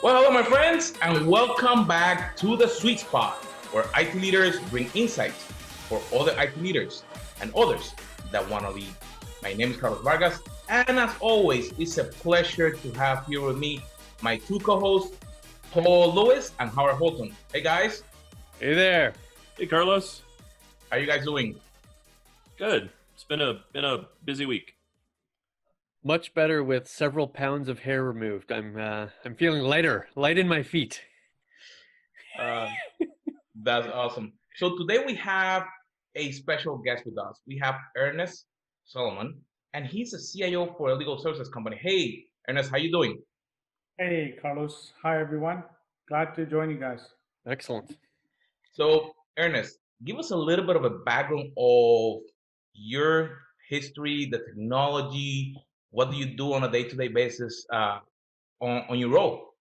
Well, hello, my friends, and welcome back to the Sweet Spot, where IT leaders bring insights for other IT leaders and others that want to lead. My name is Carlos Vargas, and as always, it's a pleasure to have here with me my two co-hosts, Paul Lewis and Howard Holton. Hey, guys. Hey there. Hey, Carlos. How are you guys doing? Good. It's been a busy week. Much better with several pounds of hair removed. I'm feeling light in my feet. That's awesome. So today we have a special guest with us. We have Ernest Solomon, and he's a CIO for a legal services company. Hey, Ernest, how you doing? Hey, Carlos. Hi, everyone. Glad to join you guys. Excellent. So, Ernest, give us a little bit of a background of your history, the technology. What do you do on a day-to-day basis on your role?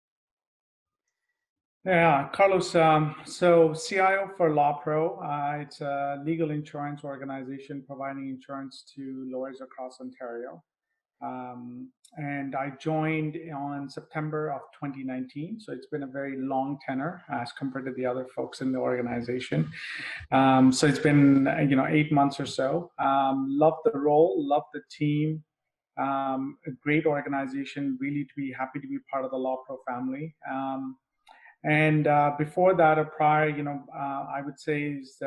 Yeah, Carlos. So CIO for LawPro. It's a legal insurance organization providing insurance to lawyers across Ontario. And I joined on September of 2019. So it's been a very long tenure as compared to the other folks in the organization. So it's been 8 months or so. Love the role, love the team. A great organization, really to be happy to be part of the LawPro family. And before that, or prior, I would say is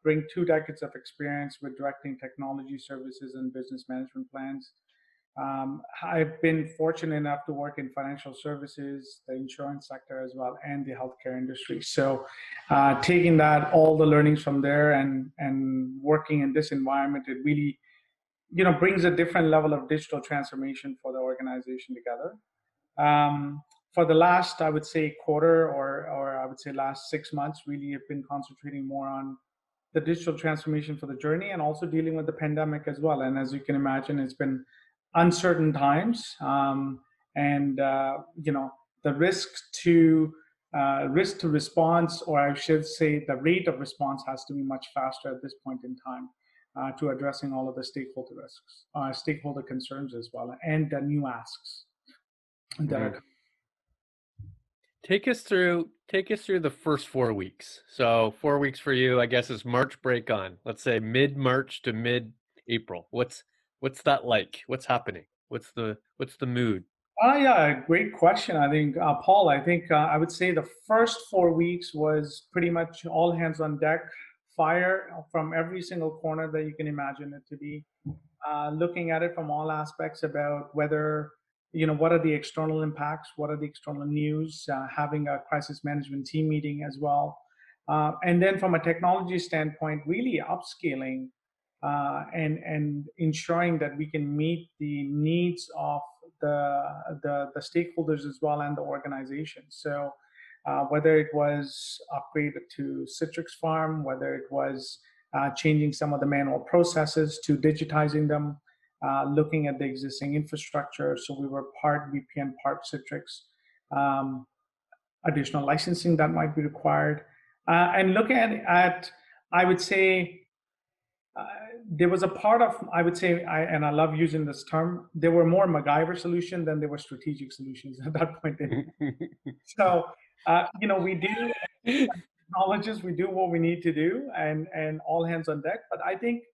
bring 2 decades of experience with directing technology services and business management plans. I've been fortunate enough to work in financial services, the insurance sector as well, and the healthcare industry. So taking that, all the learnings from there and working in this environment, it really brings a different level of digital transformation for the organization together. For the last, I would say, quarter or I would say last 6 months, really have been concentrating more on the digital transformation for the journey and also dealing with the pandemic as well. And as you can imagine, it's been uncertain times, and the risk to response, or I should say the rate of response, has to be much faster at this point in time. To addressing all of the stakeholder risks, stakeholder concerns as well, and the new asks that are. Take us through the first 4 weeks. So 4 weeks for you, I guess, is March break on. Let's say mid-March to mid-April. What's that like? What's happening? What's the mood? Yeah, great question. I think, Paul, I would say the first 4 weeks was pretty much all hands on deck, fire from every single corner that you can imagine it to be, looking at it from all aspects about whether, what are the external impacts, what are the external news, having a crisis management team meeting as well. And then from a technology standpoint, really upscaling and ensuring that we can meet the needs of the stakeholders as well and the organization. So whether it was upgrade to Citrix Farm, whether it was changing some of the manual processes to digitizing them, looking at the existing infrastructure. So we were part VPN, part Citrix, additional licensing that might be required. And looking at I would say, there was a part of, I would say, and I love using this term, there were more MacGyver solutions than there were strategic solutions at that point in time. So, we do technologists, we do what we need to do, and all hands on deck. But I think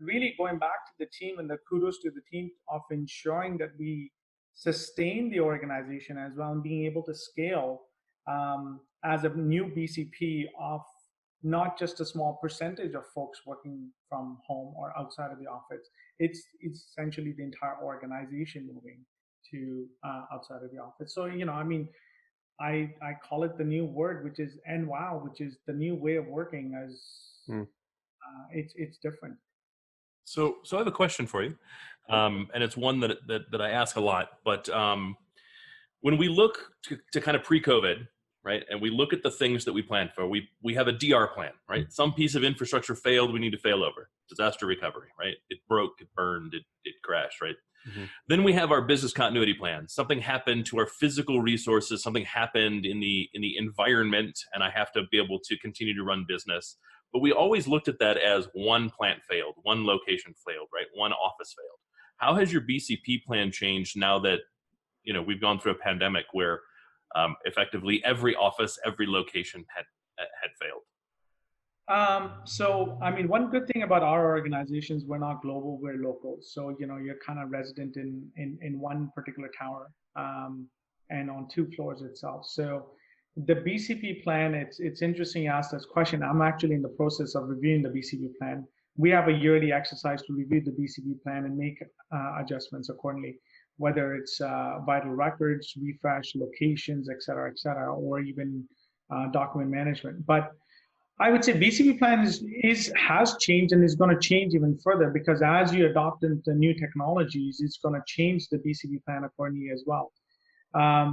really going back to the team, and the kudos to the team of ensuring that we sustain the organization as well, and being able to scale as a new BCP of not just a small percentage of folks working from home or outside of the office. It's essentially the entire organization moving to outside of the office. So, I call it the new word, which is NWOW, which is the new way of working, as it's different. So I have a question for you, and it's one that I ask a lot. But when we look to kind of pre-COVID, right, and we look at the things that we planned for, we have a DR plan, right? Some piece of infrastructure failed, we need to fail over. Disaster recovery, right? It broke, it burned, it crashed, right? Mm-hmm. Then we have our business continuity plan. Something happened to our physical resources, something happened in the environment, and I have to be able to continue to run business. But we always looked at that as one plant failed, one location failed, right? One office failed. How has your BCP plan changed now that, we've gone through a pandemic where effectively every office, every location had failed. So, I mean, one good thing about our organizations, we're not global, we're local. So, you're kind of resident in one particular tower, and on 2 floors itself. So the BCP plan, it's interesting you asked this question. I'm actually in the process of reviewing the BCP plan. We have a yearly exercise to review the BCP plan and make adjustments accordingly, whether it's vital records, refresh, locations, et cetera, or even document management. But I would say BCP plan has changed and is going to change even further, because as you adopt into new technologies, it's going to change the BCP plan accordingly as well. I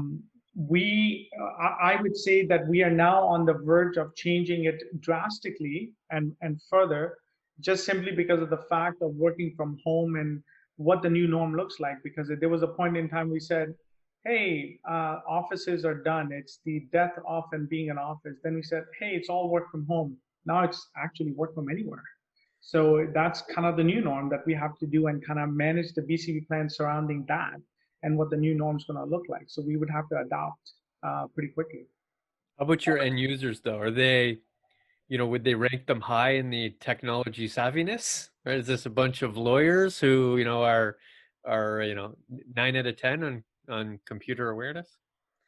would say that we are now on the verge of changing it drastically and further, just simply because of the fact of working from home and what the new norm looks like. Because there was a point in time we said, hey, offices are done. It's the death of and being an office. Then we said, hey, it's all work from home. Now it's actually work from anywhere. So that's kind of the new norm that we have to do, and kind of manage the BCP plan surrounding that and what the new norm is going to look like. So we would have to adopt pretty quickly. How about your end users though? Are they, would they rank them high in the technology savviness? Or is this a bunch of lawyers who, are 9 out of 10 on computer awareness?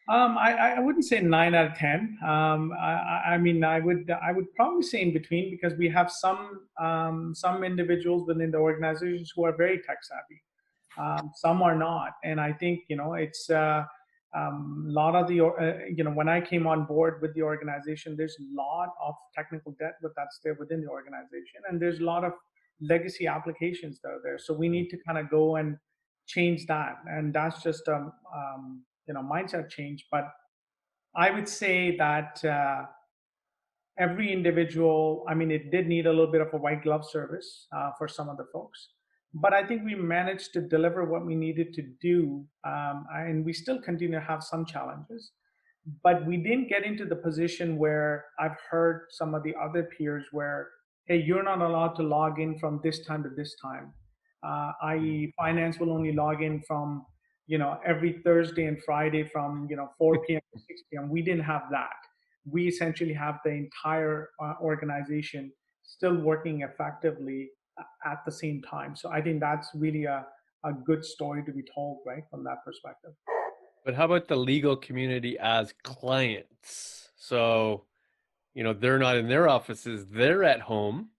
I wouldn't say 9 out of 10. I mean, I would probably say in between, because we have some individuals within the organizations who are very tech savvy. Some are not, and I think it's a lot of the when I came on board with the organization, there's a lot of technical debt that's there within the organization, and there's a lot of legacy applications that are there. So we need to kind of go and change that, and that's just mindset change. But I would say that every individual, I mean, it did need a little bit of a white glove service for some of the folks, but I think we managed to deliver what we needed to do, and we still continue to have some challenges, but we didn't get into the position where I've heard some of the other peers where, hey, you're not allowed to log in from this time to this time, i.e. finance will only log in from every Thursday and Friday from 4 p.m. to 6 p.m. We didn't have that. We essentially have the entire organization still working effectively at the same time. So I think that's really a good story to be told, right, from that perspective. But how about the legal community as clients? So, they're not in their offices, they're at home.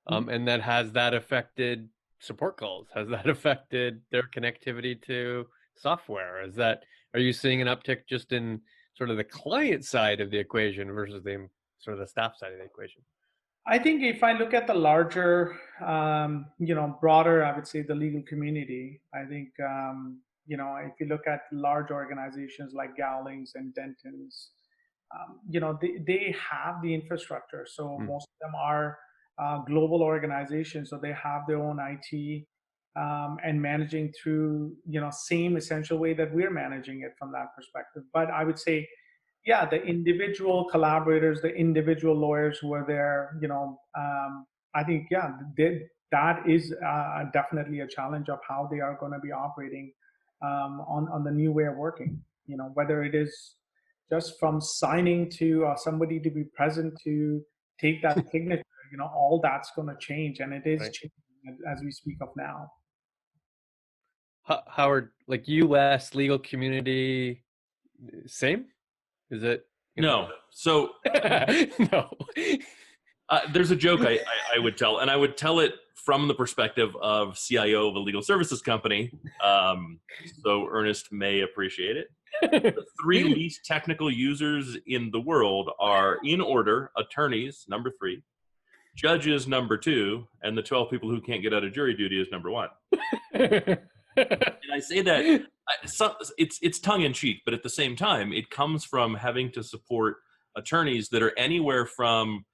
And then has that affected support calls? Has that affected their connectivity to software? Are you seeing an uptick just in sort of the client side of the equation versus the sort of the staff side of the equation? I think if I look at the larger, broader, I would say the legal community, I think, if you look at large organizations like Gowlings and Dentons, they have the infrastructure. So most of them are global organizations, so they have their own IT, and managing through same essential way that we're managing it from that perspective. But I would say, yeah, the individual collaborators, the individual lawyers who are there, I think, yeah, that is definitely a challenge of how they are going to be operating on the new way of working. Whether it is just from signing to somebody to be present to take that signature, all that's going to change, and it is changing as we speak of now. Howard, like US legal community, same? Is it? No. So no. There's a joke I would tell, and I would tell it from the perspective of CIO of a legal services company. So Ernest may appreciate it. The 3 least technical users in the world are, in order, attorneys, number 3, judges, number 2, and the 12 people who can't get out of jury duty is number 1. And I say that it's tongue in cheek, but at the same time, it comes from having to support attorneys that are anywhere from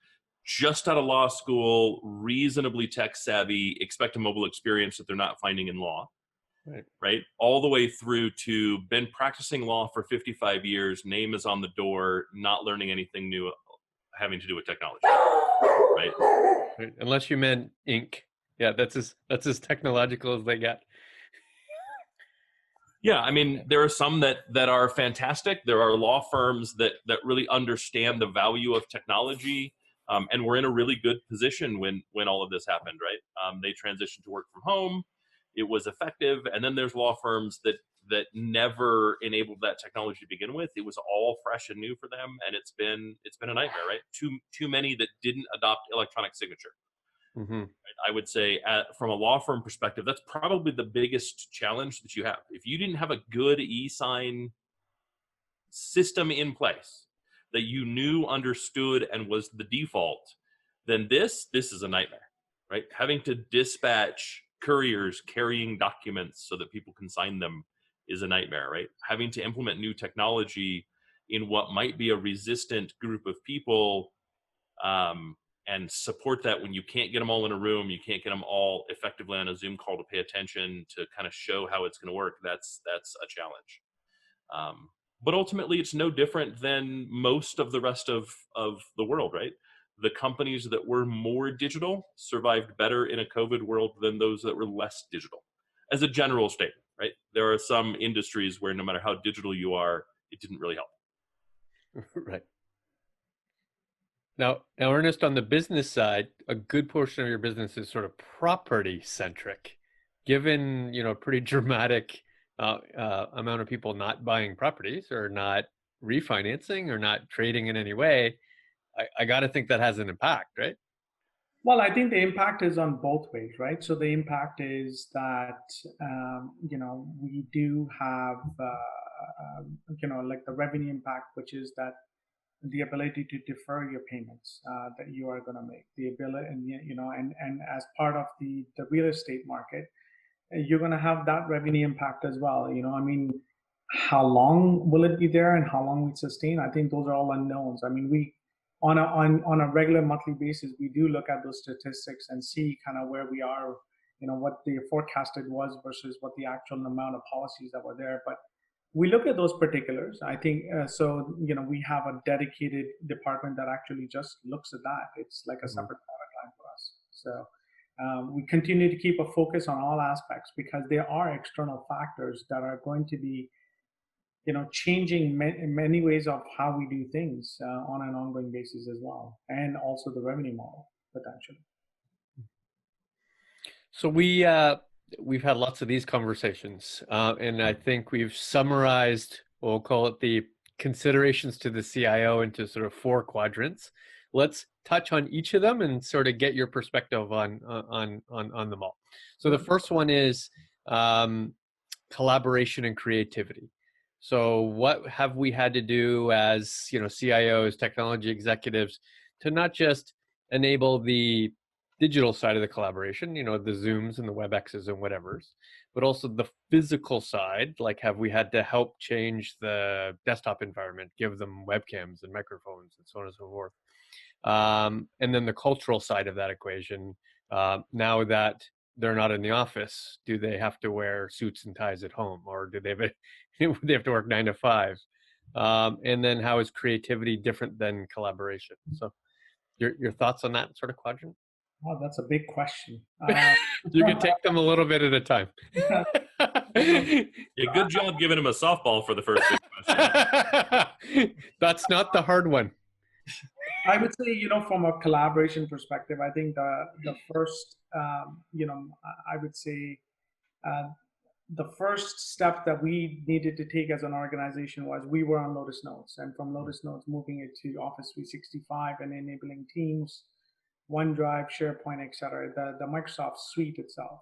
just out of law school, reasonably tech savvy, expect a mobile experience that they're not finding in law, right? All the way through to been practicing law for 55 years, name is on the door, not learning anything new, having to do with technology, right? Unless you meant ink. Yeah, that's as technological as they get. Yeah, I mean, there are some that are fantastic. There are law firms that really understand the value of technology, and we're in a really good position when all of this happened, right? They transitioned to work from home. It was effective, and then there's law firms that never enabled that technology to begin with. It was all fresh and new for them, and it's been a nightmare, right? Too many that didn't adopt electronic signature. Mm-hmm. I would say from a law firm perspective, that's probably the biggest challenge that you have. If you didn't have a good e-sign system in place that you knew, understood, and was the default, then this is a nightmare, right? Having to dispatch couriers carrying documents so that people can sign them is a nightmare, right? Having to implement new technology in what might be a resistant group of people, and support that when you can't get them all in a room, you can't get them all effectively on a Zoom call to pay attention to kind of show how it's going to work. That's a challenge. But ultimately, it's no different than most of the rest of the world, right? The companies that were more digital survived better in a COVID world than those that were less digital. As a general statement, right? There are some industries where no matter how digital you are, it didn't really help. Right. Now, Ernest, on the business side, a good portion of your business is sort of property centric. Given, pretty dramatic amount of people not buying properties or not refinancing or not trading in any way, I got to think that has an impact, right? Well, I think the impact is on both ways, right? So the impact is that we do have like the revenue impact, which is that the ability to defer your payments that you are going to make, the ability, and as part of the real estate market, you're going to have that revenue impact as well. I mean, how long will it be there and how long will it sustain? I think those are all unknowns. I mean, we on a regular monthly basis, we do look at those statistics and see kind of where we are, what the forecasted was versus what the actual amount of policies that were there. But we look at those particulars. I think so. We have a dedicated department that actually just looks at that. It's like a separate product line for us. So we continue to keep a focus on all aspects because there are external factors that are going to be, changing many ways of how we do things on an ongoing basis as well, and also the revenue model potentially. So we've had lots of these conversations, and I think we've summarized, we'll call it the considerations to the CIO into sort of 4 quadrants. Let's touch on each of them and sort of get your perspective on them all. So the first one is collaboration and creativity. So what have we had to do as CIOs, technology executives, to not just enable the digital side of the collaboration, the Zooms and the WebExes and whatevers, but also the physical side, like have we had to help change the desktop environment, give them webcams and microphones and so on and so forth. And then the cultural side of that equation, now that they're not in the office, do they have to wear suits and ties at home, or do they have to work 9 to 5? And then how is creativity different than collaboration? So your thoughts on that sort of quadrant? Oh, that's a big question. You can take them a little bit at a time. Yeah, good job giving him a softball for the first big question. That's not the hard one. I would say, from a collaboration perspective, I think the first, I would say the first step that we needed to take as an organization was we were on Lotus Notes, and from Lotus Notes moving it to Office 365 and enabling Teams, OneDrive, SharePoint, etc., the Microsoft suite itself.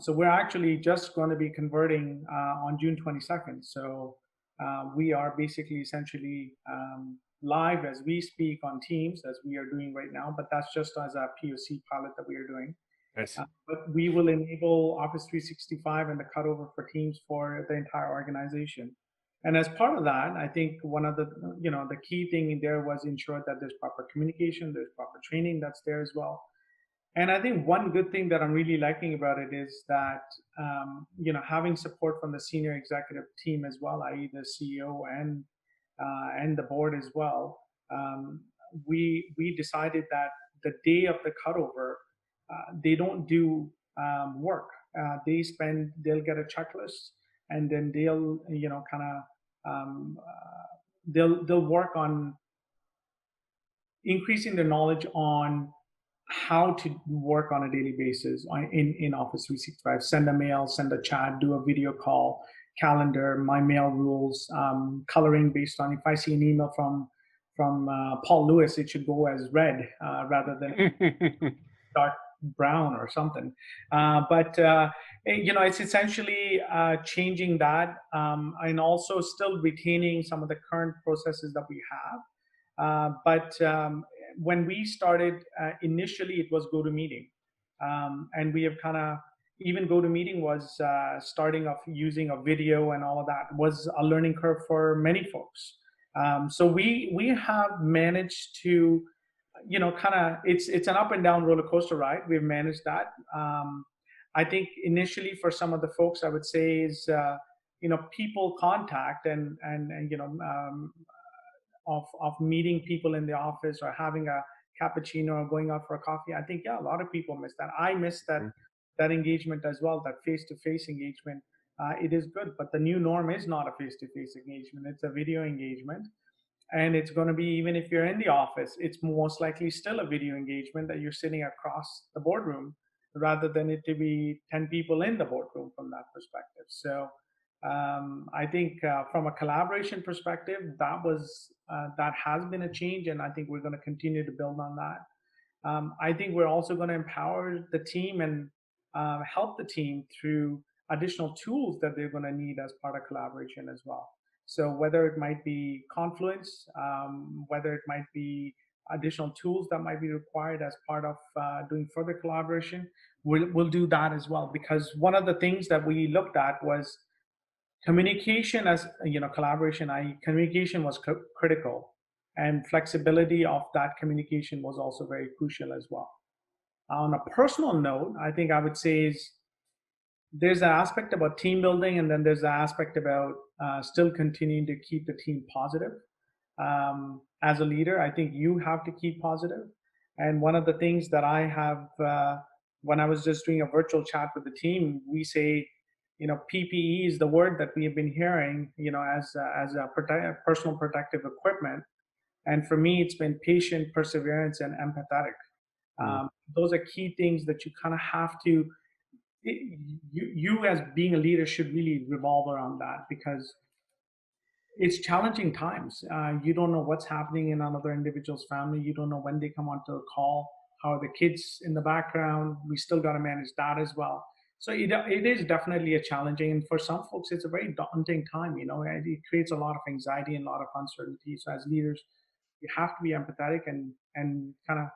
So we're actually just going to be converting on June 22nd. So we are basically essentially live as we speak on Teams, as we are doing right now, but that's just as a POC pilot that we are doing. Nice. But we will enable Office 365 and the cutover for Teams for the entire organization. And as part of that, I think one of the, the key thing in there was ensure that there's proper communication, there's proper training that's there as well. And I think one good thing that I'm really liking about it is that, having support from the senior executive team as well, i.e. the CEO and the board as well, we decided that the day of the cutover, they don't do work. They'll get a checklist. and then they'll, kind of, they'll work on increasing their knowledge on how to work on a daily basis in Office 365. Send a mail, send a chat, do a video call, calendar, my mail rules, coloring based on if I see an email from Paul Lewis, it should go as red rather than dark brown or something. But it's essentially changing that, and also still retaining some of the current processes that we have. But when we started, initially it was GoToMeeting. And we have kind of, even GoToMeeting was starting off using a video, and all of that was a learning curve for many folks. So we have managed to, kind of, it's an up and down roller coaster ride. We've managed that. I think initially for some of the folks, I would say is, people contact and of meeting people in the office or having a cappuccino or going out for a coffee. I think, yeah, a lot of people miss that. I miss that engagement as well, that face-to-face engagement. It is good, but the new norm is not a face-to-face engagement. It's a video engagement. And it's going to be, even if you're in the office, it's most likely still a video engagement that you're sitting across the boardroom, rather than it to be 10 people in the boardroom from that perspective. So I think from a collaboration perspective, that has been a change, and I think we're going to continue to build on that. I think we're also going to empower the team and help the team through additional tools that they're going to need as part of collaboration as well. So whether it might be Confluence, whether it might be additional tools that might be required as part of doing further collaboration, we'll do that as well. Because one of the things that we looked at was communication as, collaboration, communication was critical, and flexibility of that communication was also very crucial as well. On a personal note, I think I would say is there's an aspect about team building, and then there's an aspect about still continuing to keep the team positive. As a leader, I think you have to keep positive. And one of the things that I have, when I was just doing a virtual chat with the team, we say, PPE is the word that we have been hearing, as a personal protective equipment. And for me, it's been patient, perseverance, and empathetic. Those are key things that you kind of have to, you as being a leader should really revolve around that, because it's challenging times. You don't know what's happening in another individual's family. You don't know when they come onto a call, how are the kids in the background. We still got to manage that as well. So it is definitely a challenging, and for some folks, it's a very daunting time. It creates a lot of anxiety and a lot of uncertainty. So as leaders, you have to be empathetic and kind of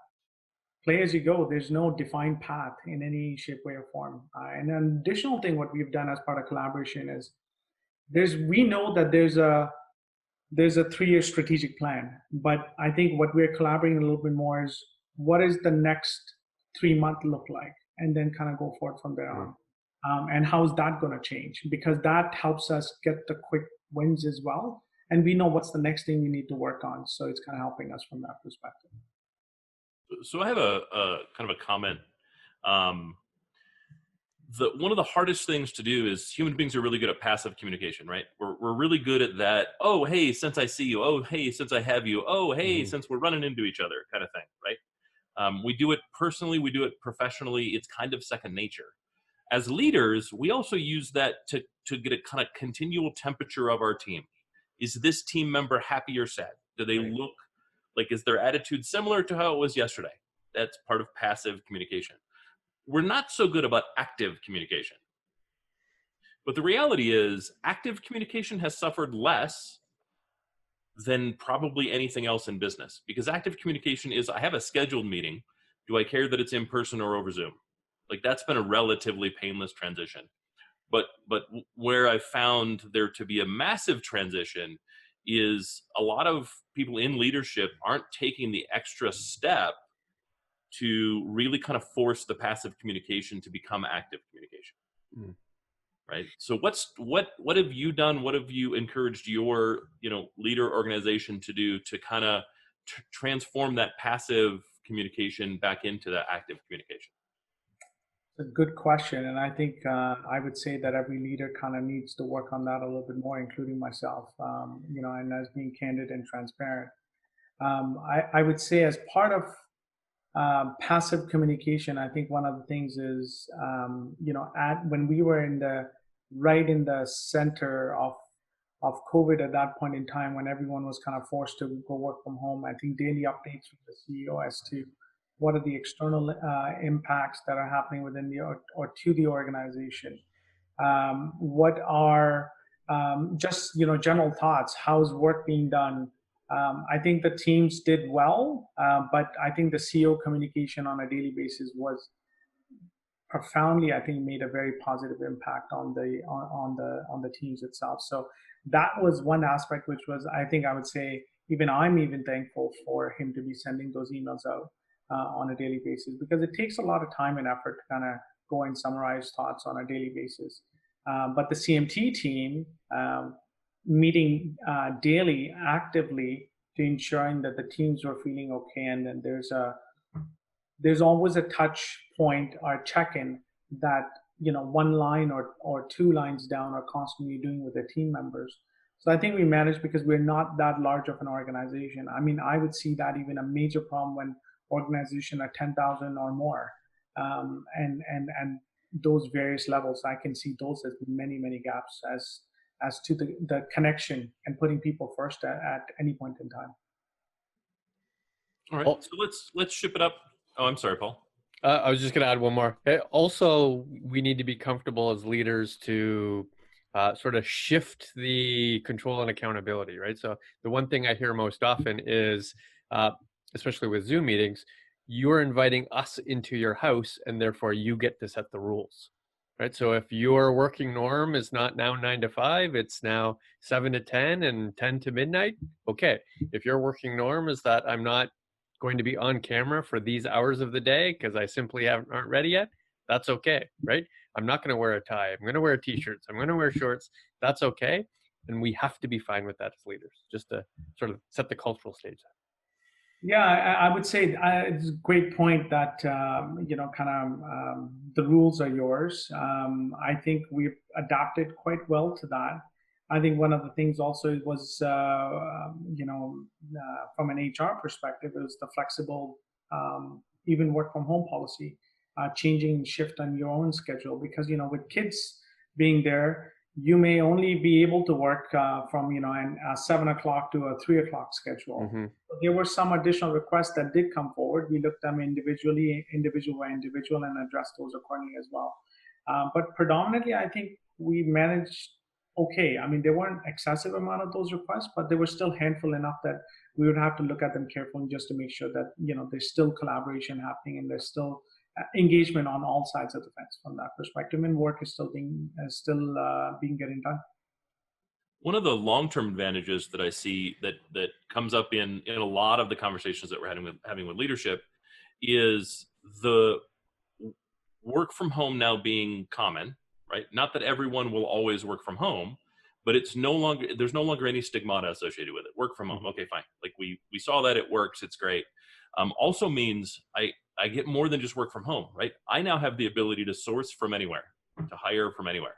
play as you go. There's no defined path in any shape, way, or form. And an additional thing, what we've done as part of collaboration is we know that there's a 3-year strategic plan, but I think what we're collaborating a little bit more is what is the next 3-month look like, and then kind of go forward from there on. And how is that going to change? Because that helps us get the quick wins as well. And we know what's the next thing we need to work on. So it's kind of helping us from that perspective. So I have a kind of a comment. One of the hardest things to do is human beings are really good at passive communication, right? We're really good at that. Oh, hey, since I see you. Oh, hey, since I have you. Oh, hey, since we're running into each other, kind of thing, right? We do it personally. We do it professionally. It's kind of second nature. As leaders, we also use that to get a kind of continual temperature of our team. Is this team member happy or sad? Do they look like, is their attitude similar to how it was yesterday? That's part of passive communication. We're not so good about active communication. But the reality is active communication has suffered less than probably anything else in business, because active communication is, I have a scheduled meeting. Do I care that it's in person or over Zoom? Like, that's been a relatively painless transition. But where I found there to be a massive transition is a lot of people in leadership aren't taking the extra step to really kind of force the passive communication to become active communication. Right. So what have you done? What have you encouraged your, leader organization to do to kind of transform that passive communication back into that active communication? a good question, and I think I would say that every leader kind of needs to work on that a little bit more, including myself. And as being candid and transparent, I would say as part of passive communication, I think one of the things is, when we were right in the center of COVID at that point in time, when everyone was kind of forced to go work from home, I think daily updates from the CEO as to what are the external impacts that are happening within or to the organization. What are just general thoughts? How's work being done? I think the teams did well, but I think the CEO communication on a daily basis was profoundly, I think, made a very positive impact on the teams itself. So that was one aspect, which was, I think, I would say, I'm even thankful for him to be sending those emails out on a daily basis, because it takes a lot of time and effort to kind of go and summarize thoughts on a daily basis. But the CMT team meeting daily, actively, to ensuring that the teams were feeling okay, and then there's always a touch point or check-in that one line or two lines down are constantly doing with their team members. So I think we managed, because we're not that large of an organization. I mean, I would see that even a major problem when organization are 10,000 or more, and those various levels. I can see those as many gaps as to the connection and putting people first at any point in time. All right, so let's ship it up. Oh, I'm sorry, Paul. I was just going to add one more. Also, we need to be comfortable as leaders to sort of shift the control and accountability, right? So the one thing I hear most often is, especially with Zoom meetings, you're inviting us into your house, and therefore you get to set the rules, right? So if your working norm is not now 9 to 5, it's now 7 to 10 and 10 to midnight. Okay. If your working norm is that I'm not going to be on camera for these hours of the day because I simply aren't ready yet, that's okay, right? I'm not going to wear a tie. I'm going to wear t-shirts. I'm going to wear shorts. That's okay. And we have to be fine with that as leaders, just to sort of set the cultural stage. Yeah, I would say it's a great point that, the rules are yours. I think we've adapted quite well to that. I think one of the things also was, from an HR perspective, it was the flexible, even work from home policy, changing shift on your own schedule, because, with kids being there, you may only be able to work from, a 7 o'clock to a 3 o'clock schedule. Mm-hmm. There were some additional requests that did come forward. We looked at them individual by individual, and addressed those accordingly as well. But predominantly, I think we managed okay. I mean, there weren't excessive amount of those requests, but there were still handful enough that we would have to look at them carefully just to make sure that, there's still collaboration happening, and there's still engagement on all sides of the fence from that perspective, and work is still being getting done. One of the long-term advantages that I see that comes up in a lot of the conversations that we're having with leadership is the work from home now being common, right? Not that everyone will always work from home, but there's no longer any stigmata associated with it. Work from home, okay, fine. Like we saw that it works, it's great. Also means I get more than just work from home, right? I now have the ability to source from anywhere, to hire from anywhere.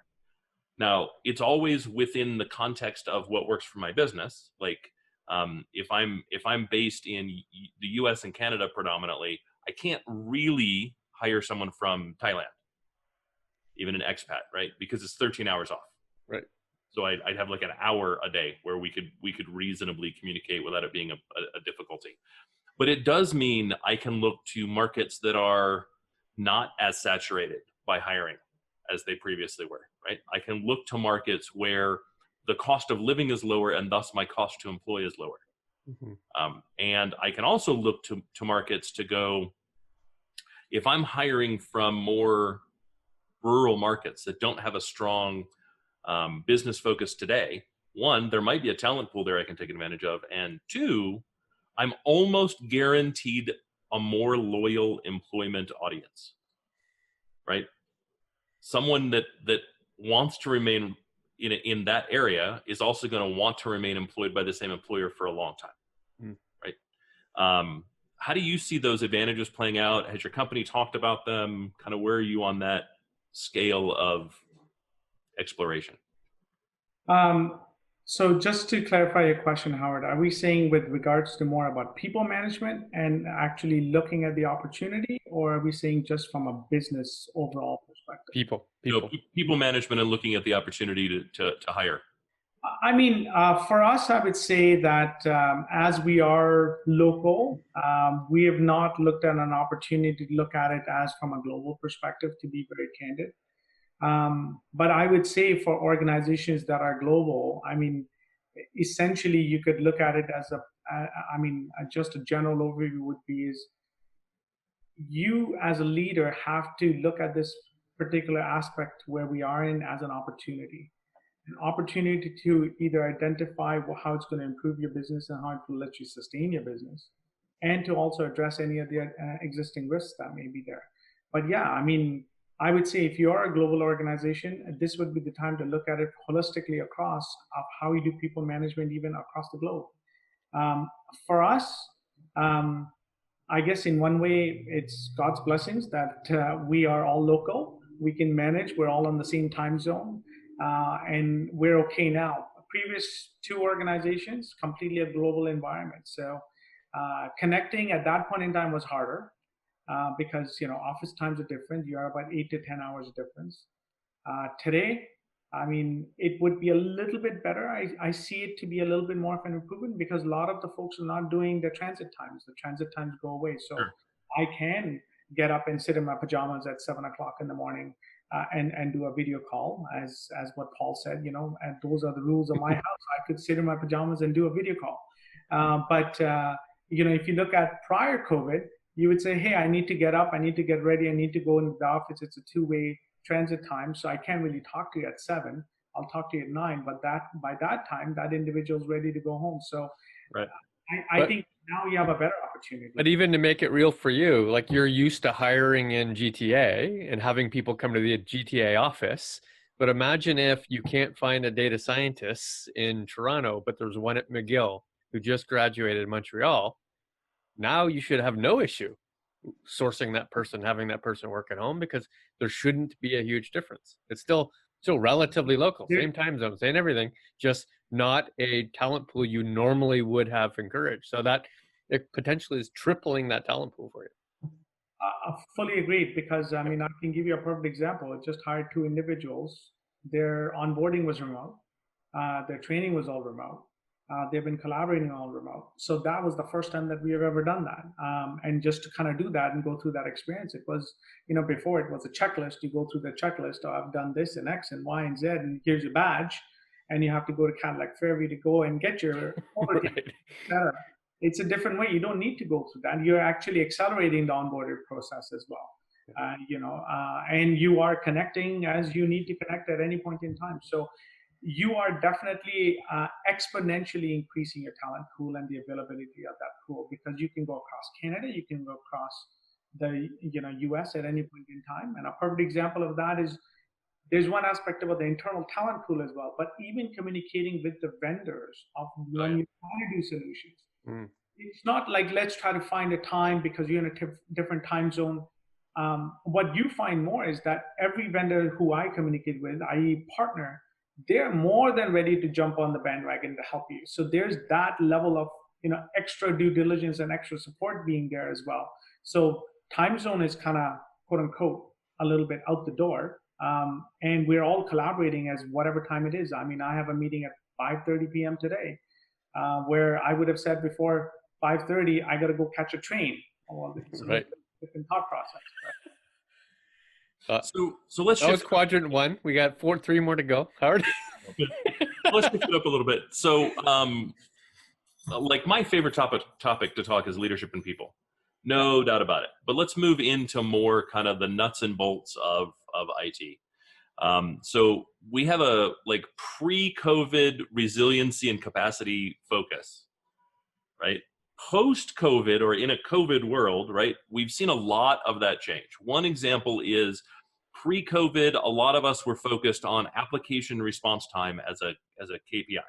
Now, it's always within the context of what works for my business. Like, if I'm based in the U.S. and Canada predominantly, I can't really hire someone from Thailand, even an expat, right? Because it's 13 hours off. Right. So I'd have like an hour a day where we could reasonably communicate without it being a difficulty. But it does mean I can look to markets that are not as saturated by hiring as they previously were, right? I can look to markets where the cost of living is lower, and thus my cost to employ is lower. Mm-hmm. And I can also look to markets to go, if I'm hiring from more rural markets that don't have a strong business focus today, one, there might be a talent pool there I can take advantage of, and two, I'm almost guaranteed a more loyal employment audience, right? Someone that wants to remain in that area is also going to want to remain employed by the same employer for a long time, right? how do you see those advantages playing out? Has your company talked about them? Kind of where are you on that scale of exploration? So just to clarify your question, Howard, are we saying with regards to more about people management and actually looking at the opportunity, or are we saying just from a business overall perspective? People. People management and looking at the opportunity to hire. I mean, for us, I would say that as we are local, we have not looked at an opportunity to look at it as from a global perspective, to be very candid. But I would say for organizations that are global, I mean, essentially you could look at it as just a general overview would be is you as a leader have to look at this particular aspect where we are in as an opportunity to either identify how it's going to improve your business and how it will let you sustain your business, and to also address any of the existing risks that may be there. But yeah, I mean, I would say if you are a global organization, this would be the time to look at it holistically across of how you do people management even across the globe. For us, I guess in one way, it's God's blessings that we are all local. We can manage. We're all on the same time zone, and we're okay now. Previous two organizations, completely a global environment. So connecting at that point in time was harder because office times are different. You are about 8 to 10 hours difference. Today, I mean, it would be a little bit better. I see it to be a little bit more of an improvement because a lot of the folks are not doing the transit times. The transit times go away. So Sure. I can get up and sit in my pajamas at 7 o'clock in the morning and do a video call, as what Paul said, and those are the rules of my house. I could sit in my pajamas and do a video call. But if you look at prior COVID, you would say, hey, I need to get up, I need to get ready, I need to go into the office. It's a two-way transit time, so I can't really talk to you at 7. I'll talk to you at 9, but by that time, that individual's ready to go home. So Right. I think now you have a better opportunity. But even to make it real for you, like you're used to hiring in GTA and having people come to the GTA office. But imagine if you can't find a data scientist in Toronto, but there's one at McGill who just graduated in Montreal. Now you should have no issue sourcing that person, having that person work at home, because there shouldn't be a huge difference. It's still relatively local, same time zone, same everything, just not a talent pool you normally would have encouraged. So that it potentially is tripling that talent pool for you. I fully agree, because I mean, I can give you a perfect example. I just hired 2 individuals. Their onboarding was remote. Their training was all remote. They've been collaborating all remote. So that was the first time that we have ever done that. And just to kind of do that and go through that experience, it was, before it was a checklist. You go through the checklist. Oh, I've done this and X and Y and Z, and here's your badge. And you have to go to Cadillac Fairview to go and get your Right. It's a different way. You don't need to go through that. You're actually accelerating the onboarding process as well. And you are connecting as you need to connect at any point in time. So you are definitely exponentially increasing your talent pool and the availability of that pool, because you can go across Canada, you can go across the US at any point in time. And a perfect example of that is there's one aspect about the internal talent pool as well, but even communicating with the vendors of when you want to do solutions. It's not like let's try to find a time because you're in a different time zone. What you find more is that every vendor who I communicate with, i.e. partner, they're more than ready to jump on the bandwagon to help you. So there's that level of extra due diligence and extra support being there as well. So time zone is kind of quote unquote a little bit out the door, and we're all collaborating as whatever time it is. I mean, I have a meeting at 5:30 p.m. today, where I would have said before 5:30 I got to go catch a train. Well, it's Right. a different thought process. So let's That was shift. quadrant 1. We got 3 more to go. Howard. Let's shift it up a little bit. So, like my favorite topic to talk is leadership and people, no doubt about it. But let's move into more kind of the nuts and bolts of IT. So we have a pre-COVID resiliency and capacity focus, right? Post-COVID, or in a COVID world, right? We've seen a lot of that change. One example is pre-COVID, a lot of us were focused on application response time as a KPI,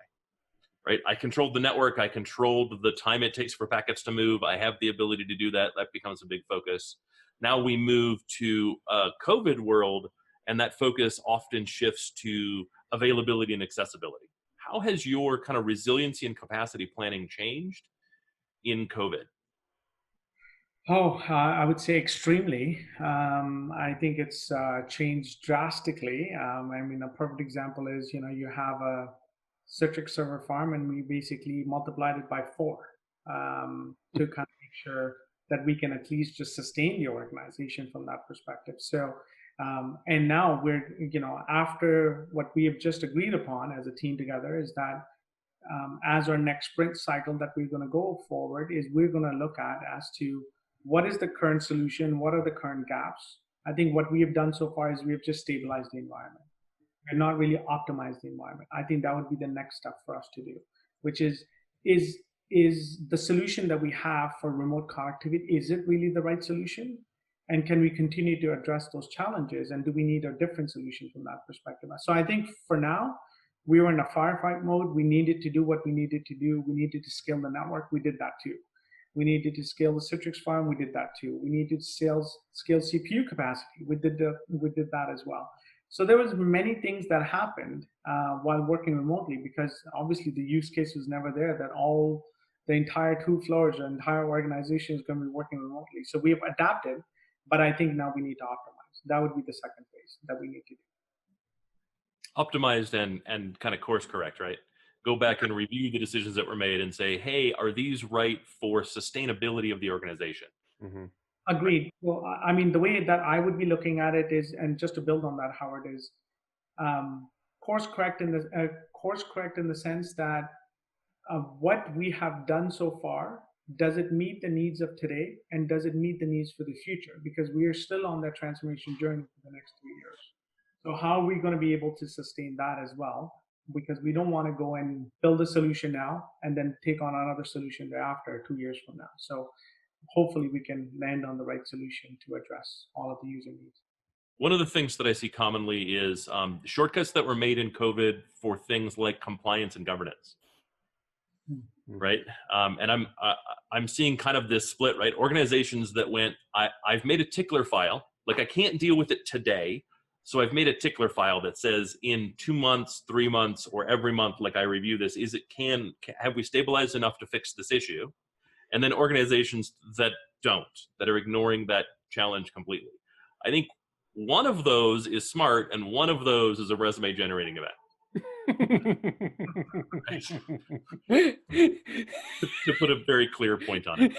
right? I controlled the network. I controlled the time it takes for packets to move. I have the ability to do that. That becomes a big focus. Now we move to a COVID world, and that focus often shifts to availability and accessibility. How has your kind of resiliency and capacity planning changed in COVID? Oh, I would say extremely. I think it's changed drastically. I mean, a perfect example is, you have a Citrix server farm, and we basically multiplied it by 4 to kind of make sure that we can at least just sustain the organization from that perspective. So, and now we're, after what we have just agreed upon as a team together is that as our next sprint cycle that we're going to go forward is we're going to look at as to what is the current solution, what are the current gaps. I think what we have done so far is we have just stabilized the environment. We're not really optimized the environment. I think that would be the next step for us to do, which is the solution that we have for remote connectivity, is it really the right solution? And can we continue to address those challenges? And do we need a different solution from that perspective? So I think for now, we were in a firefight mode. We needed to do what we needed to do. We needed to scale the network. We did that too. We needed to scale the Citrix farm. We did that too. We needed to scale CPU capacity. We did that as well. So there was many things that happened while working remotely, because obviously the use case was never there that the entire 2 floors, the entire organization is going to be working remotely. So we have adapted, but I think now we need to optimize. That would be the second phase that we need to do. Optimized and kind of course correct, right? Go back and review the decisions that were made and say, hey, are these right for sustainability of the organization? Mm-hmm. Agreed. Well, I mean, the way that I would be looking at it is, and just to build on that, Howard, is course correct in the sense that what we have done so far, does it meet the needs of today, and does it meet the needs for the future? Because we are still on that transformation journey for the next 3 years. So how are we going to be able to sustain that as well? Because we don't want to go and build a solution now and then take on another solution thereafter 2 years from now. So hopefully we can land on the right solution to address all of the user needs. One of the things that I see commonly is shortcuts that were made in COVID for things like compliance and governance, right? And I'm seeing kind of this split, right? Organizations that went, I've made a tickler file, like I can't deal with it today, so I've made a tickler file that says in 2 months, 3 months, or every month, like I review this, have we stabilized enough to fix this issue? And then organizations that that are ignoring that challenge completely. I think one of those is smart, and one of those is a resume generating event. To put a very clear point on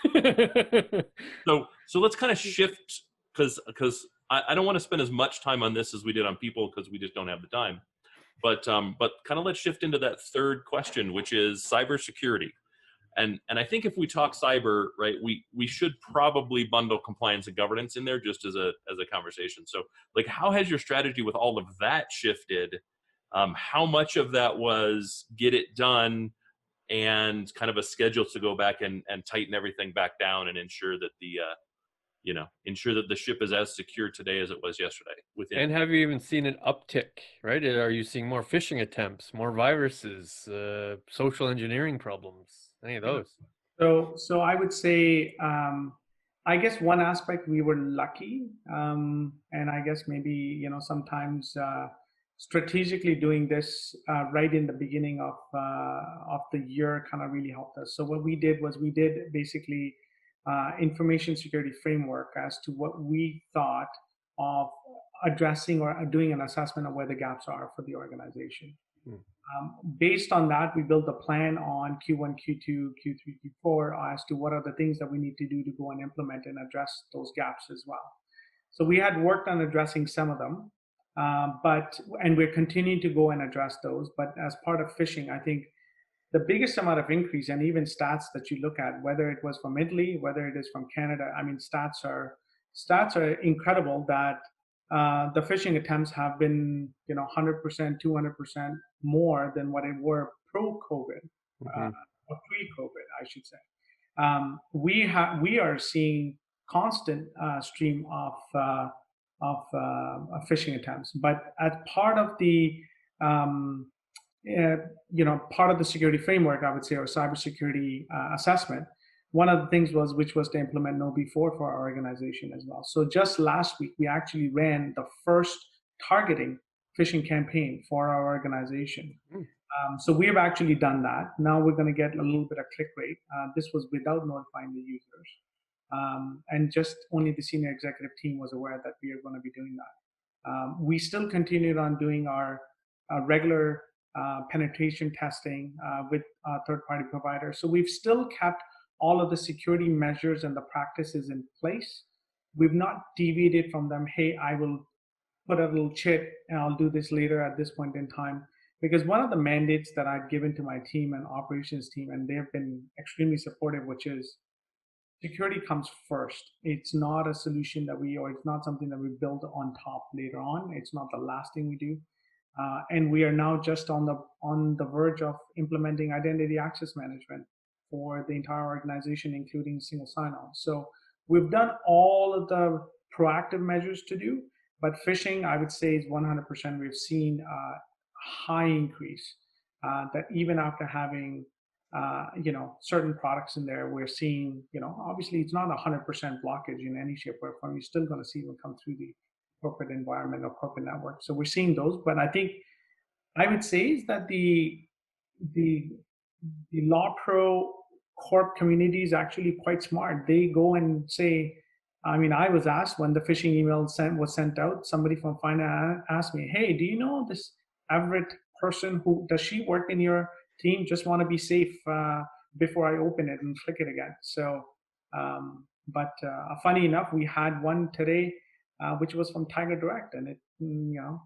it. So let's kind of shift, because I don't want to spend as much time on this as we did on people, because we just don't have the time. But kind of let's shift into that third question, which is cybersecurity. And I think if we talk cyber, right, we should probably bundle compliance and governance in there just as a conversation. So, like, how has your strategy with all of that shifted? How much of that was get it done and kind of a schedule to go back and tighten everything back down and ensure that the ship is as secure today as it was yesterday? And have you even seen an uptick, right? Are you seeing more phishing attempts, more viruses, social engineering problems, any of those? So I would say, I guess one aspect we were lucky, and I guess maybe, sometimes strategically doing this right in the beginning of the year kind of really helped us. So what we did was we did basically information security framework as to what we thought of addressing or doing an assessment of where the gaps are for the organization. Based on that, we built a plan on Q1, Q2, Q3, Q4 as to what are the things that we need to do to go and implement and address those gaps as well. So we had worked on addressing some of them, and we're continuing to go and address those. But as part of phishing, I think the biggest amount of increase, and even stats that you look at, whether it was from Italy, whether it is from Canada, I mean, stats are incredible that the phishing attempts have been, 100%, 200% more than what it were pro-COVID, or pre-COVID, I should say. We are seeing constant stream of phishing attempts, but as part of the part of the security framework, I would say, or cybersecurity assessment, one of the things which was to implement KnowBe4 for our organization as well. So just last week, we actually ran the first targeting phishing campaign for our organization. So we have actually done that. Now we're going to get a little bit of click rate. This was without notifying the users. And just only the senior executive team was aware that we are going to be doing that. We still continued on doing our regular penetration testing with third-party providers. So we've still kept all of the security measures and the practices in place. We've not deviated from them. Hey, I will put a little chit and I'll do this later at this point in time. Because one of the mandates that I've given to my team and operations team, and they've been extremely supportive, which is security comes first. It's not a solution or it's not something that we build on top later on. It's not the last thing we do. And we are now just on the verge of implementing identity access management for the entire organization, including single sign-on. So we've done all of the proactive measures to do, but phishing, I would say, is 100%. We've seen a high increase that even after having certain products in there, we're seeing, obviously it's not 100% blockage in any shape or form. You're still going to see them come through the corporate environment or corporate network. So we're seeing those, but I think I would say is that the Law Pro Corp community is actually quite smart. They go and say, I mean, I was asked when the phishing email was sent out, somebody from finance asked me, hey, do you know this Everett person? Does she work in your team? Just want to be safe before I open it and click it again. So, funny enough, we had one today, which was from Tiger Direct, and it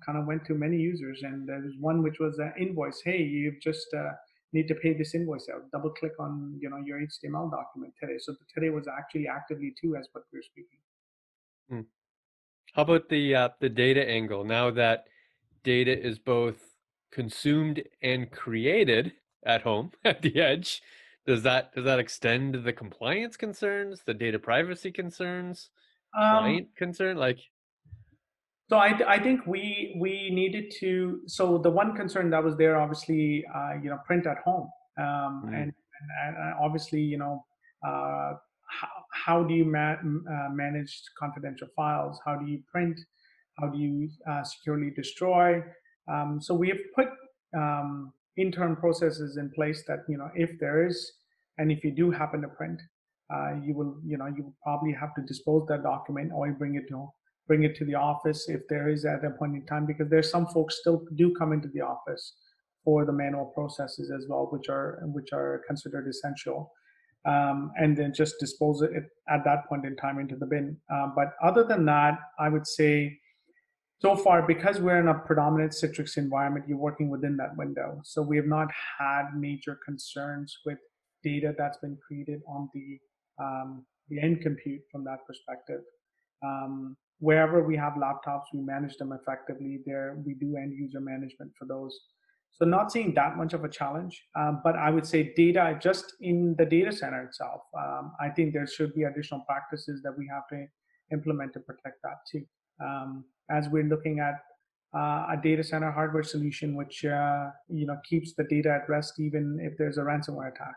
kind of went to many users. And there was one which was an invoice. Hey, you've just need to pay this invoice out. Double click on your HTML document today. So today was actually actively too as what we're speaking. How about the data angle? Now that data is both consumed and created at home at the edge, does that extend to the compliance concerns, the data privacy concerns, client concern? So I think we needed to. So the one concern that was there, obviously, print at home, and obviously, how do you manage confidential files? How do you print? How do you securely destroy? So we have put internal processes in place that if there is, and if you do happen to print, you will probably have to dispose that document or you bring it to the office if there is at a point in time, because there's some folks still do come into the office for the manual processes as well, which are considered essential, and then just dispose it at that point in time into the bin. But other than that, I would say so far, because we're in a predominant Citrix environment, you're working within that window. So we have not had major concerns with data that's been created on the end compute from that perspective. Wherever we have laptops, we manage them effectively. We do end user management for those. So not seeing that much of a challenge, but I would say data just in the data center itself. I think there should be additional practices that we have to implement to protect that too. As we're looking at a data center hardware solution, which keeps the data at rest even if there's a ransomware attack.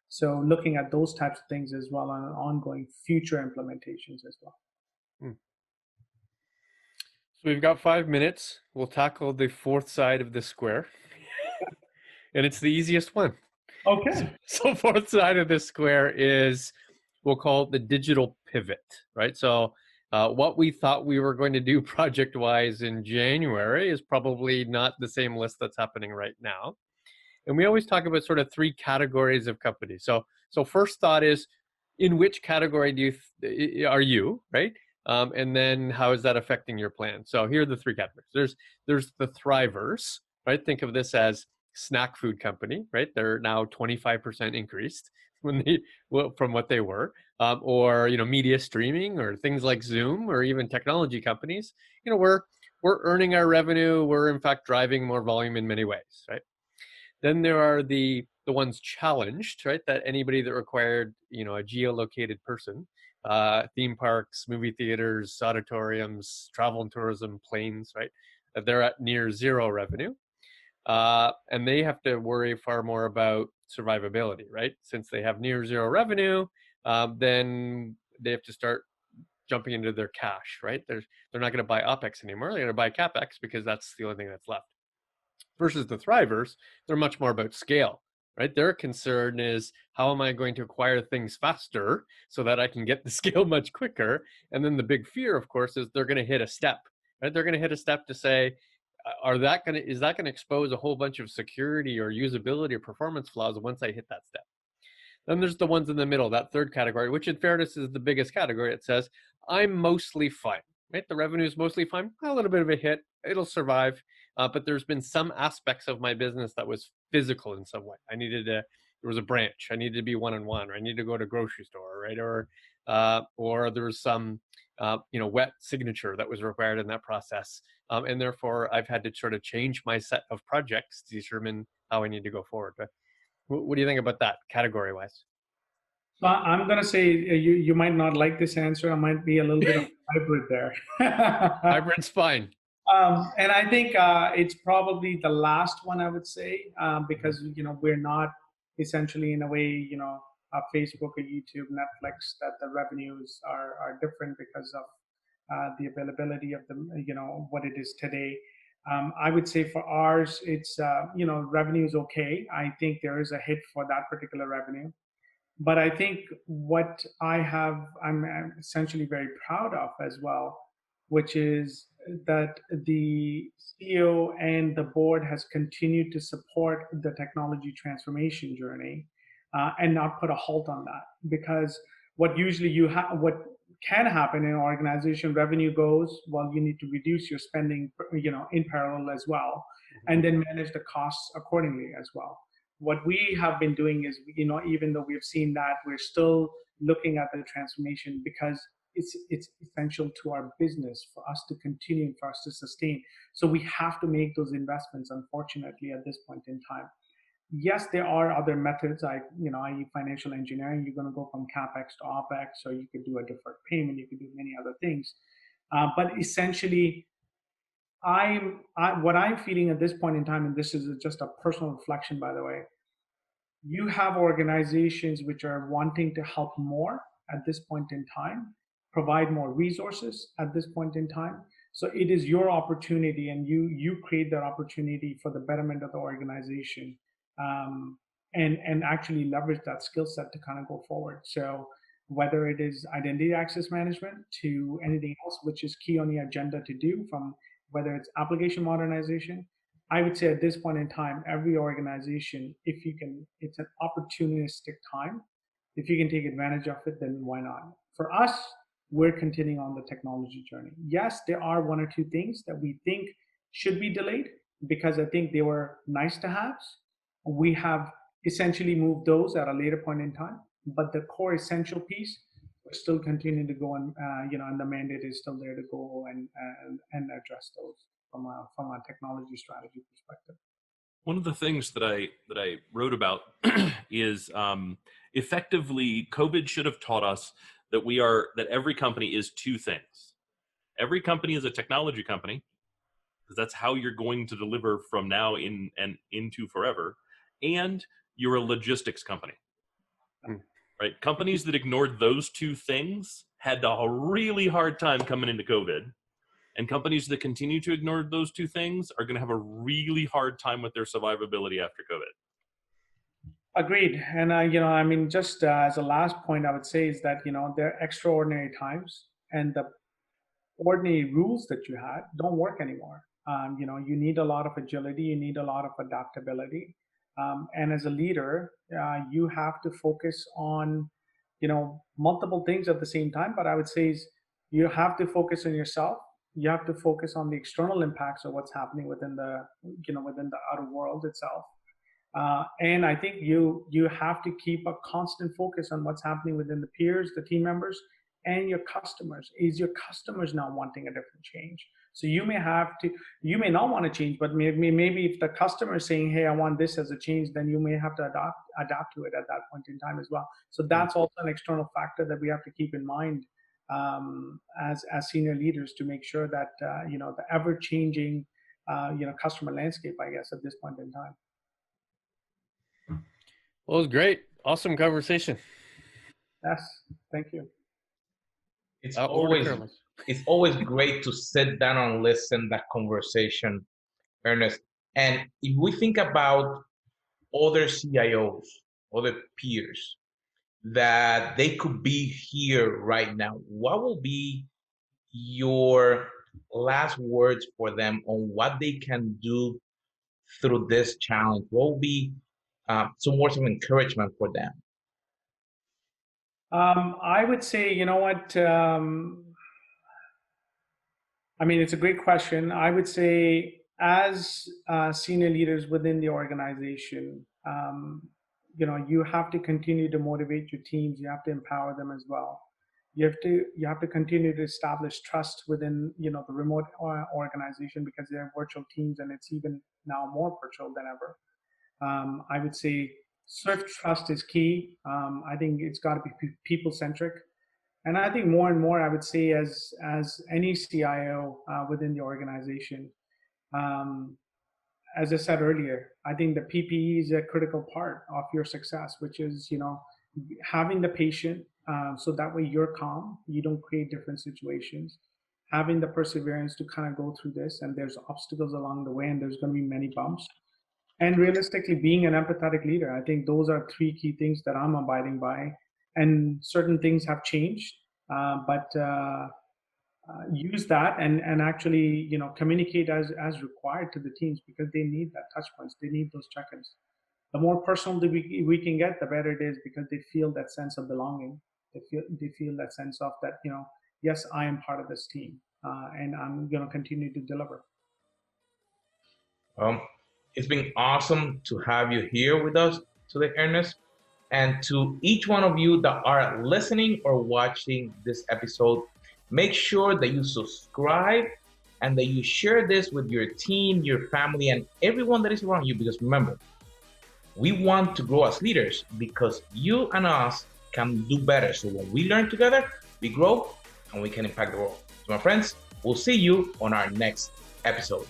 So looking at those types of things as well on ongoing future implementations as well. So we've got 5 minutes. We'll tackle the fourth side of the square. And it's the easiest one. Okay. So fourth side of the square is, we'll call it the digital pivot, right? So what we thought we were going to do project-wise in January is probably not the same list that's happening right now. And we always talk about sort of 3 categories of companies. So first thought is, in which category are you, right? And then how is that affecting your plan? So here are the 3 categories. There's the thrivers, right? Think of this as snack food company, right? They're now 25% increased from what they were, or media streaming, or things like Zoom, or even technology companies. We're earning our revenue. We're in fact driving more volume in many ways, right? Then there are the ones challenged, right? That anybody that required a geolocated person, theme parks, movie theaters, auditoriums, travel and tourism, planes, right? They're at near zero revenue. and they have to worry far more about survivability, right? Since they have near zero revenue, then they have to start jumping into their cash, right? They're not going to buy OpEx anymore. They're going to buy CapEx because that's the only thing that's left. Versus the thrivers, they're much more about scale, right? Their concern is, how am I going to acquire things faster so that I can get the scale much quicker? And then the big fear, of course, is they're going to hit a step, right? They're going to hit a step to say, is that going to expose a whole bunch of security or usability or performance flaws once I hit that step? Then there's the ones in the middle, that third category, which in fairness is the biggest category. It says, I'm mostly fine, right? The revenue is mostly fine, a little bit of a hit, it'll survive. But there's been some aspects of my business that was physical in some way. There was a branch, I needed to be one-on-one, or I needed to go to a grocery store, right? Or there was some, wet signature that was required in that process. And therefore I've had to sort of change my set of projects to determine how I need to go forward. But what do you think about that category wise? So I'm going to say you might not like this answer. I might be a little bit of hybrid there. Hybrid's fine. And I think it's probably the last one I would say, because we're not essentially in a way Facebook or YouTube, Netflix, that the revenues are different because of the availability of the what it is today. I would say for ours, it's revenue is okay. I think there is a hit for that particular revenue. But I think what I'm essentially very proud of as well, which is that the CEO and the board has continued to support the technology transformation journey, and not put a halt on that. Because what can happen in an organization, revenue goes, well, you need to reduce your spending, in parallel as well, and then manage the costs accordingly as well. What we have been doing is, even though we've seen that, we're still looking at the transformation because it's essential to our business for us to continue and for us to sustain. So we have to make those investments, unfortunately, at this point in time. Yes, there are other methods, i.e. financial engineering. You're going to go from CapEx to OpEx, or you could do a deferred payment, you could do many other things. But essentially, what I'm feeling at this point in time, and this is just a personal reflection, by the way, you have organizations which are wanting to help more at this point in time, provide more resources at this point in time. So it is your opportunity, and you create that opportunity for the betterment of the organization, and actually leverage that skill set to kind of go forward. So whether it is identity access management to anything else which is key on the agenda to do, from whether it's application modernization, I would say at this point in time, every organization, it's an opportunistic time. If you can take advantage of it, then why not? For us, we're continuing on the technology journey. Yes, there are one or two things that we think should be delayed because I think they were nice to haves. We have essentially moved those at a later point in time, but the core essential piece, we're still continuing to go, and and the mandate is still there to go and address those from a technology strategy perspective. One of the things that I wrote about is effectively COVID should have taught us that every company is two things. Every company is a technology company, because that's how you're going to deliver from now in and into forever, and you're a logistics company. Right? Companies that ignored those two things had a really hard time coming into COVID. And companies that continue to ignore those two things are going to have a really hard time with their survivability after COVID. Agreed. And, just as a last point, I would say is that, there are extraordinary times, and the ordinary rules that you had don't work anymore. You need a lot of agility, you need a lot of adaptability. And as a leader, you have to focus on, multiple things at the same time. But I would say is you have to focus on yourself. You have to focus on the external impacts of what's happening within the outer world itself. And I think you have to keep a constant focus on what's happening within the peers, the team members, and your customers. Is your customers now wanting a different change? So you may not want to change, but maybe if the customer is saying, hey, I want this as a change, then you may have to adapt to it at that point in time as well. So that's also an external factor that we have to keep in mind, as senior leaders, to make sure that the ever changing customer landscape, I guess, at this point in time. Well, it was great. Awesome conversation. Yes, thank you. It's Over to always Carlos. it's always great to sit down and listen that conversation, Ernest. And if we think about other CIOs, other peers, that they could be here right now, what will be your last words for them on what they can do through this challenge? What will be some words of encouragement for them? I would say, you know what? I mean, it's a great question. I would say, as senior leaders within the organization, you have to continue to motivate your teams. You have to empower them as well. You have to continue to establish trust within the remote organization, because they have virtual teams, and it's even now more virtual than ever. I would say swift trust is key. I think it's got to be people centric. And I think more and more, I would say, as any CIO within the organization, as I said earlier, I think the PPE is a critical part of your success, which is having the patient, so that way you're calm, you don't create different situations, having the perseverance to kind of go through this, and there's obstacles along the way, and there's going to be many bumps, and realistically being an empathetic leader. I think those are three key things that I'm abiding by. And certain things have changed, but use that and actually communicate as required to the teams, because they need that touch points, they need those check-ins. The more personal that we can get, the better it is, because they feel that sense of belonging. They feel that sense of that, yes, I am part of this team, and I'm going to continue to deliver. It's been awesome to have you here with us today, Ernest. And to each one of you that are listening or watching this episode, make sure that you subscribe and that you share this with your team, your family, and everyone that is around you. Because remember, we want to grow as leaders, because you and us can do better. So when we learn together, we grow and we can impact the world. So my friends, we'll see you on our next episode.